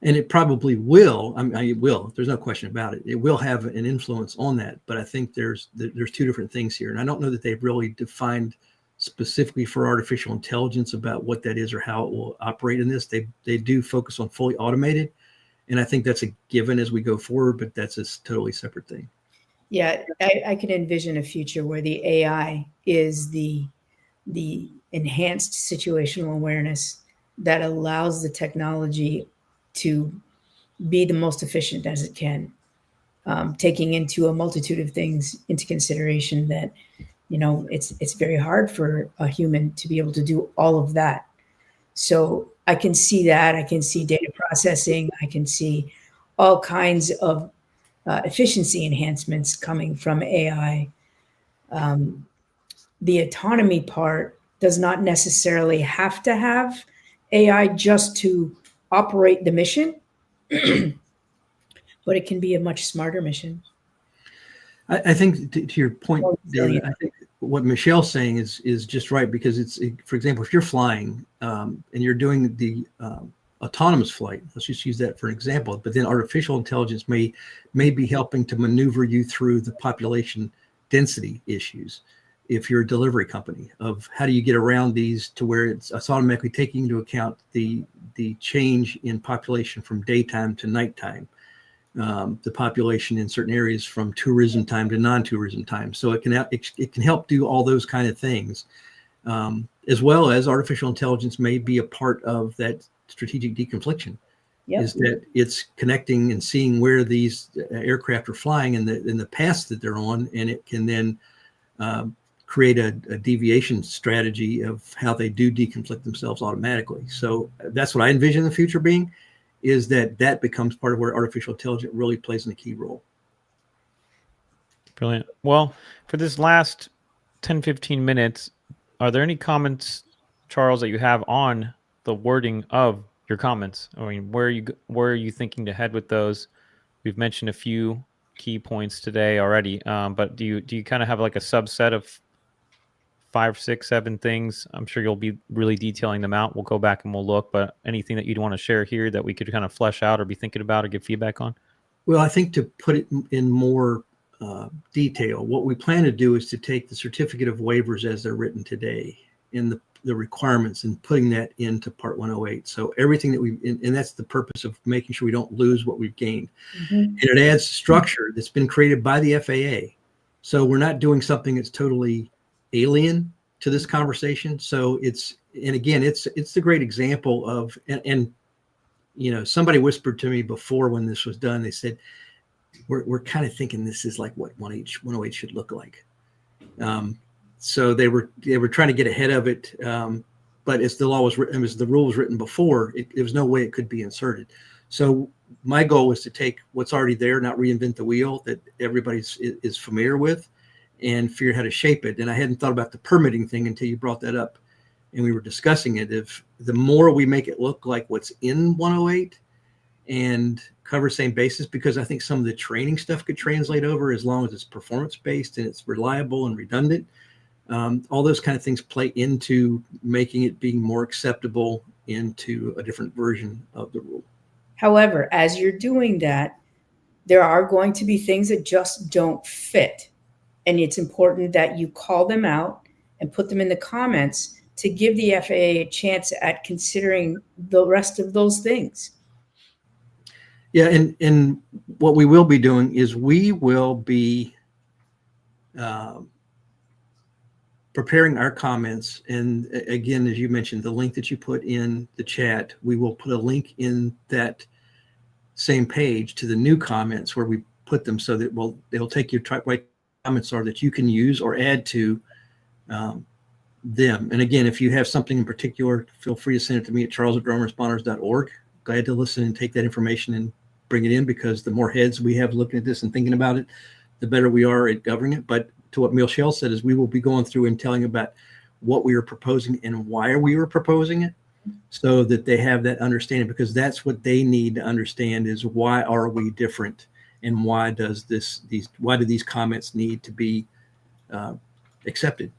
And it probably will. I mean, it will. There's no question about it. It will have an influence on that. But I think there's two different things here, and I don't know that they've really defined specifically for artificial intelligence about what that is or how it will operate in this. They do focus on fully automated, and I think that's a given as we go forward. But that's a totally separate thing. Yeah, I can envision a future where the AI is the enhanced situational awareness that allows the technology to be the most efficient as it can, taking into a multitude of things into consideration that, it's very hard for a human to be able to do all of that. So I can see that. I can see data processing. I can see all kinds of efficiency enhancements coming from AI. The autonomy part does not necessarily have to have AI just to operate the mission, but it can be a much smarter mission. I think to your point, I think what Michelle's saying is just right, because for example, if you're flying and you're doing the autonomous flight, let's just use that for an example, but then artificial intelligence may be helping to maneuver you through the population density issues. If you're a delivery company, of how do you get around these to where it's automatically taking into account the change in population from daytime to nighttime, the population in certain areas from tourism time to non-tourism time. So it can help do all those kind of things, as well as artificial intelligence may be a part of that strategic deconfliction. Yep. is that it's connecting and seeing where these aircraft are flying and the paths that they're on, and it can then create a deviation strategy of how they do deconflict themselves automatically. So that's what I envision the future being, is that becomes part of where artificial intelligence really plays a key role. Brilliant. Well, for this last 10, 15 minutes, are there any comments, Charles, that you have on the wording of your comments? I mean, where are you thinking to head with those? We've mentioned a few key points today already, but do you kind of have like a subset of 5, 6, 7 things? I'm sure you'll be really detailing them out. We'll go back and we'll look, but anything that you'd want to share here that we could kind of flesh out or be thinking about or give feedback on? Well, I think to put it in more detail, what we plan to do is to take the certificate of waivers as they're written today in the requirements and putting that into Part 108. So everything that and that's the purpose of making sure we don't lose what we've gained. Mm-hmm. And it adds structure that's been created by the FAA. So we're not doing something that's totally alien to this conversation. So it's the great example of, and somebody whispered to me before when this was done, they said, we're kind of thinking this is like what 108 should look like. So they were trying to get ahead of it. But as the law was written, as the rule was written before, there was no way it could be inserted. So my goal was to take what's already there, not reinvent the wheel, that everybody is familiar with, and figure out how to shape it. And I hadn't thought about the permitting thing until you brought that up, and we were discussing it. If the more we make it look like what's in 108 and cover same basis, because I think some of the training stuff could translate over as long as it's performance based and it's reliable and redundant. All those kind of things play into making it being more acceptable into a different version of the rule. However, as you're doing that, there are going to be things that just don't fit. And it's important that you call them out and put them in the comments to give the FAA a chance at considering the rest of those things. Yeah, and what we will be doing is we will be preparing our comments. And again, as you mentioned, the link that you put in the chat, we will put a link in that same page to the new comments where we put them, so that they'll take your right comments are that you can use or add to them. And again, if you have something in particular, feel free to send it to me at charles@droneresponders.org. Glad to listen and take that information and bring it in, because the more heads we have looking at this and thinking about it, the better we are at governing it. But to what Michelle said, is we will be going through and telling about what we are proposing and why we were proposing it, so that they have that understanding, because that's what they need to understand, is why are we different, and why do these comments need to be accepted.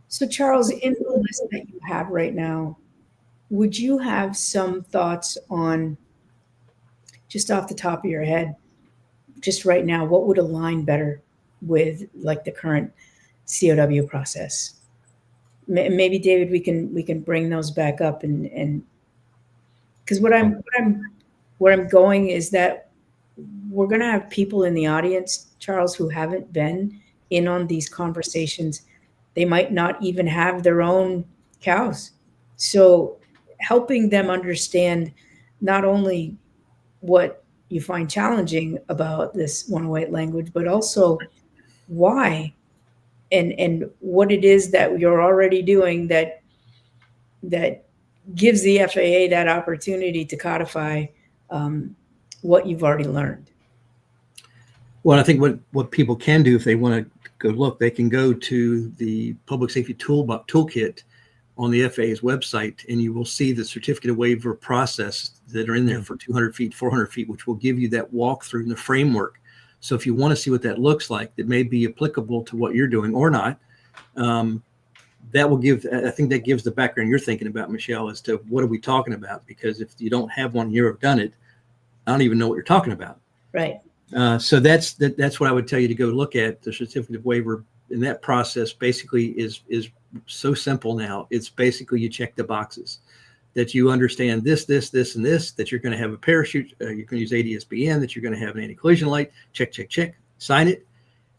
So Charles, in the list that you have right now, would you have some thoughts on, just off the top of your head, just right now, what would align better with like the current COW process? Maybe David, we can bring those back up, and because where I'm going is that we're going to have people in the audience, Charles, who haven't been in on these conversations. They might not even have their own cows. So helping them understand not only what you find challenging about this 108 language, but also why and what it is that you're already doing that gives the FAA that opportunity to codify what you've already learned. Well, I think what people can do, if they want to go look, they can go to the Public Safety Toolkit on the FAA's website, and you will see the certificate of waiver process that are in there for 200 feet, 400 feet, which will give you that walkthrough and the framework. So if you want to see what that looks like, that may be applicable to what you're doing or not, that will give, I think that gives the background you're thinking about, Michelle, as to what are we talking about? Because if you don't have one here or have done it, I don't even know what you're talking about. Right. So that's what I would tell you to go look at. The certificate of waiver, and that process basically is so simple now. It's basically you check the boxes that you understand this, and this, that you're going to have a parachute, you're going to use ADS-BN, that you're going to have an anti-collision light, check, sign it.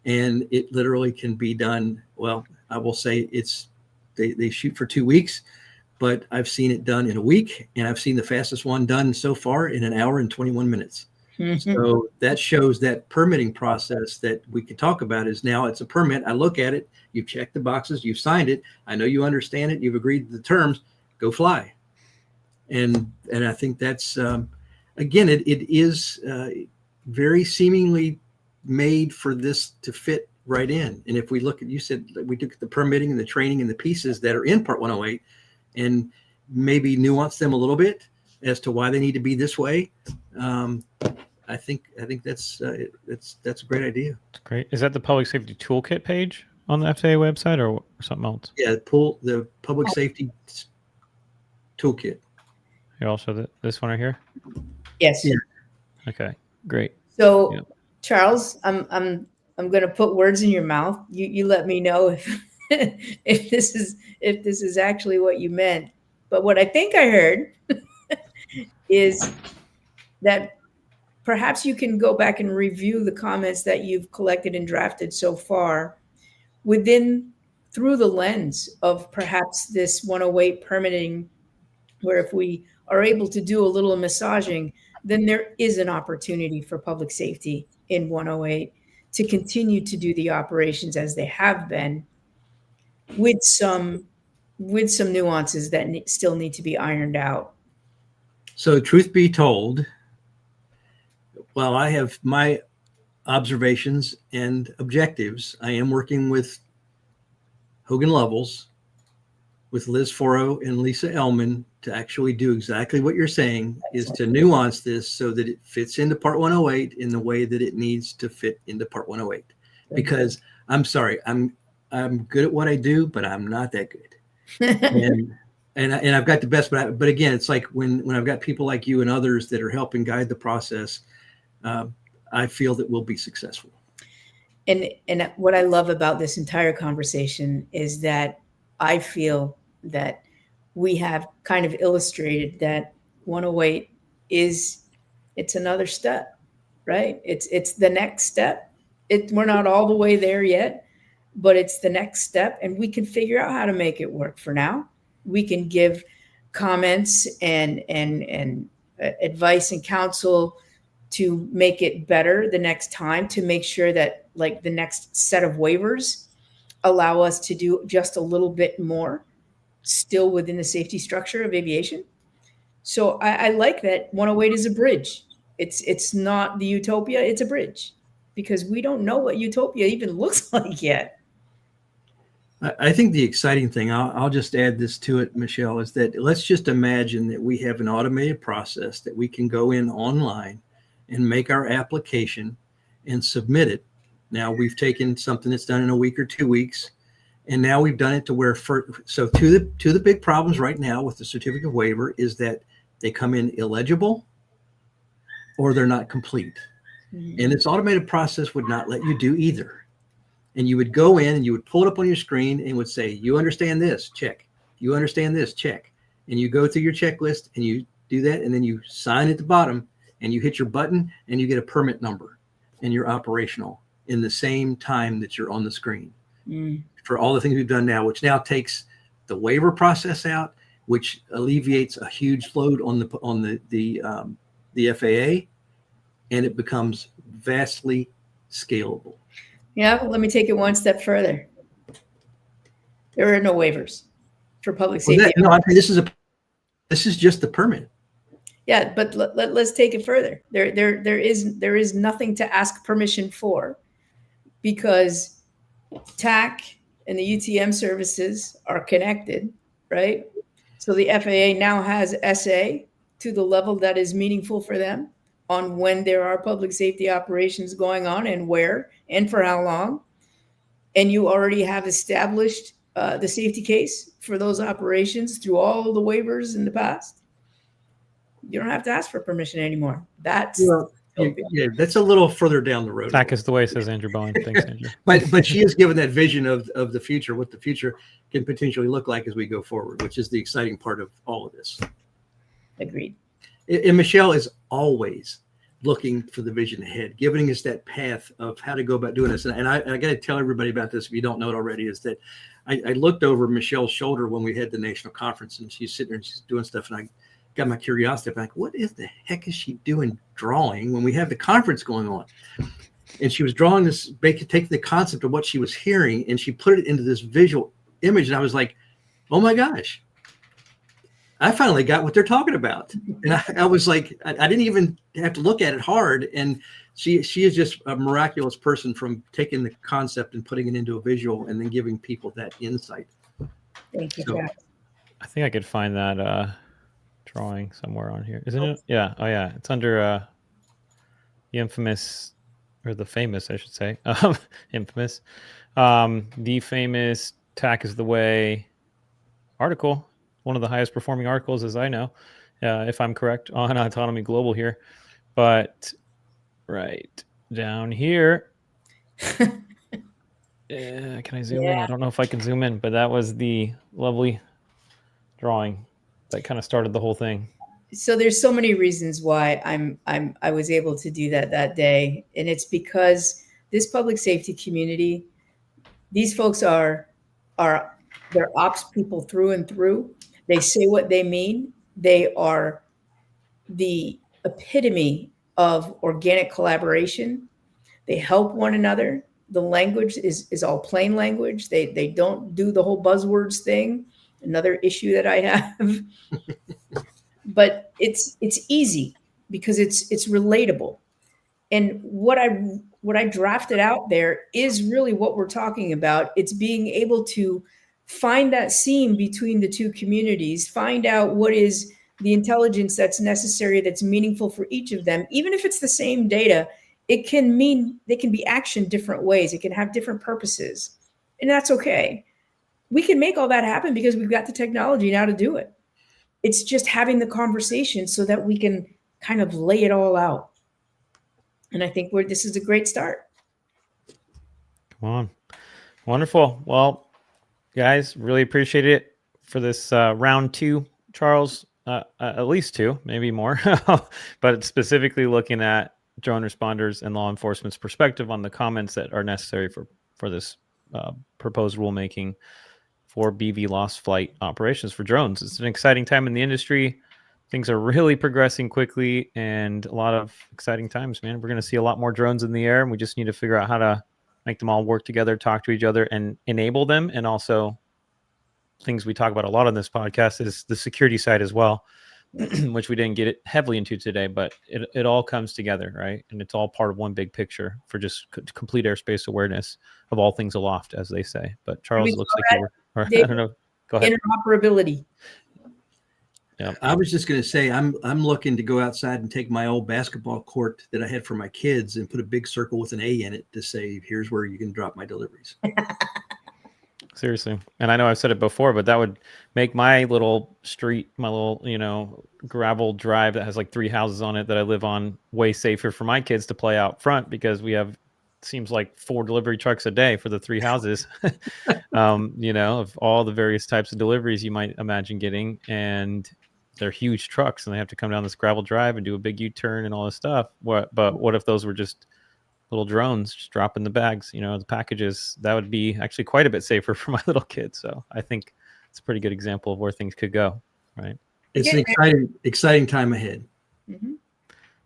And it literally can be done. Well, I will say they shoot for 2 weeks, but I've seen it done in a week, and I've seen the fastest one done so far in an hour and 21 minutes. So that shows that permitting process that we could talk about is now it's a permit. I look at it, you've checked the boxes, you've signed it. I know you understand it. You've agreed to the terms, go fly. And I think that's, again, it is very seemingly made for this to fit right in. And if we look at, you said we took the permitting and the training and the pieces that are in Part 108 and maybe nuance them a little bit as to why they need to be this way. I think that's a great idea. That's great. Is that the public safety toolkit page on the FAA website or something else? Yeah, pull the public safety toolkit. Here, also this one right here. Yes. Yeah. Okay, great. So, Yeah. Charles, I'm going to put words in your mouth. You let me know if if this is actually what you meant. But what I think I heard is that perhaps you can go back and review the comments that you've collected and drafted so far through the lens of perhaps this 108 permitting, where if we are able to do a little massaging, then there is an opportunity for public safety in 108 to continue to do the operations as they have been, with some nuances that still need to be ironed out. So truth be told, while I have my observations and objectives, I am working with Hogan Lovells, with Liz Foro and Lisa Ellman to actually do exactly what you're saying, is to nuance this so that it fits into Part 108 in the way that it needs to fit into Part 108. Because I'm sorry, I'm good at what I do, but I'm not that good. And I've got the best, but again, it's like when I've got people like you and others that are helping guide the process, I feel that we'll be successful. And what I love about this entire conversation is that I feel that we have kind of illustrated that 108 it's another step, right? It's the next step. We're not all the way there yet, but it's the next step, and we can figure out how to make it work. For now, we can give comments and advice and counsel to make it better the next time, to make sure that like the next set of waivers allow us to do just a little bit more still within the safety structure of aviation. So I like that 108 is a bridge. It's not the utopia, it's a bridge, because we don't know what utopia even looks like yet. I think the exciting thing, I'll just add this to it, Michelle, is that let's just imagine that we have an automated process that we can go in online and make our application and submit it. Now we've taken something that's done in a week or 2 weeks, and now we've done it to where so two of the big problems right now with the certificate of waiver is that they come in illegible or they're not complete. Mm-hmm. And this automated process would not let you do either. And you would go in and you would pull it up on your screen and would say, you understand this, check. You understand this, check. And you go through your checklist and you do that, and then you sign at the bottom and you hit your button and you get a permit number and you're operational in the same time that you're on the screen. For all the things we've done now, which now takes the waiver process out, which alleviates a huge load on the FAA, and it becomes vastly scalable. Yeah, well, let me take it one step further. There are no waivers for public safety. This is just the permit. Yeah, but let's take it further. There is nothing to ask permission for, because TAC and the UTM services are connected, right? So the FAA now has SA to the level that is meaningful for them on when there are public safety operations going on and where and for how long. And you already have established the safety case for those operations through all the waivers in the past. You don't have to ask for permission anymore. That's that's a little further down the road. TAC is the way, says Andrew Bowen. Thanks, Andrew. But she has given that vision of the future, what the future can potentially look like as we go forward, which is the exciting part of all of this. Agreed. And Michelle is always looking for the vision ahead, giving us that path of how to go about doing this. And I got to tell everybody about this if you don't know it already, is that I looked over Michelle's shoulder when we had the national conference, and she's sitting there and she's doing stuff, and I got my curiosity. I'm like, what is the heck is she doing drawing when we have the conference going on? And she was drawing this, taking the concept of what she was hearing, and she put it into this visual image. And I was like, oh my gosh, I finally got what they're talking about. And I was like, I didn't even have to look at it hard. And she is just a miraculous person from taking the concept and putting it into a visual and then giving people that insight. Thank you, So- Jack. I think I could find that drawing somewhere on here. Isn't it? Yeah. Oh, yeah. It's under the infamous, or the famous, I should say. Infamous. The famous TAC is the Way article. One of the highest performing articles, as I know, if I'm correct, on Autonomy Global here. But right down here, can I zoom in? I don't know if I can zoom in, but that was the lovely drawing that kind of started the whole thing. So there's so many reasons why I was able to do that day, and it's because this public safety community, these folks they're ops people through and through. They say what they mean. They are the epitome of organic collaboration. They help one another. The language is all plain language. They don't do the whole buzzwords thing. Another issue that I have. But it's easy because it's relatable. And what I drafted out there is really what we're talking about. It's being able to find that seam between the two communities, find out what is the intelligence that's necessary, that's meaningful for each of them. Even if it's the same data, it can mean they can be actioned different ways. It can have different purposes, and that's okay. We can make all that happen because we've got the technology now to do it. It's just having the conversation so that we can kind of lay it all out. And I think this is a great start. Come on. Wonderful. Well, guys, really appreciate it for this round 2, Charles. At least 2, maybe more, but specifically looking at drone responders and law enforcement's perspective on the comments that are necessary for this proposed rulemaking for BV lost flight operations for drones. It's an exciting time in the industry. Things are really progressing quickly, and a lot of exciting times, man. We're going to see a lot more drones in the air, and we just need to figure out how to make them all work together, talk to each other, and enable them. And also, things we talk about a lot on this podcast is the security side as well, which we didn't get it heavily into today, but it all comes together, right? And it's all part of one big picture for just complete airspace awareness of all things aloft, as they say. But Charles, it looks like I don't know. Go ahead. Interoperability. Yeah. I was just going to say, I'm looking to go outside and take my old basketball court that I had for my kids and put a big circle with an A in it to say, here's where you can drop my deliveries. Seriously. And I know I've said it before, but that would make my little street, my little, gravel drive that has like 3 houses on it that I live on way safer for my kids to play out front, because we have, seems like 4 delivery trucks a day for the 3 houses, of all the various types of deliveries you might imagine getting. And they're huge trucks and they have to come down this gravel drive and do a big U-turn and all this stuff. But what if those were just little drones just dropping the bags, the packages? That would be actually quite a bit safer for my little kids. So I think it's a pretty good example of where things could go, right? It's an exciting time ahead. Mm-hmm.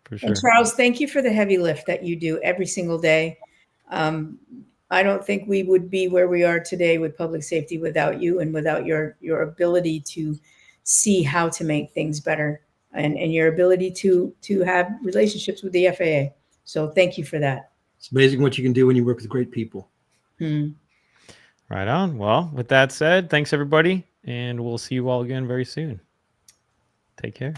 For sure. And Charles, thank you for the heavy lift that you do every single day. I don't think we would be where we are today with public safety without you and without your ability to see how to make things better and your ability to have relationships with the FAA. So thank you for that. It's amazing what you can do when you work with great people. Hmm. Right on. Well, with that said, thanks everybody, and we'll see you all again very soon. Take care.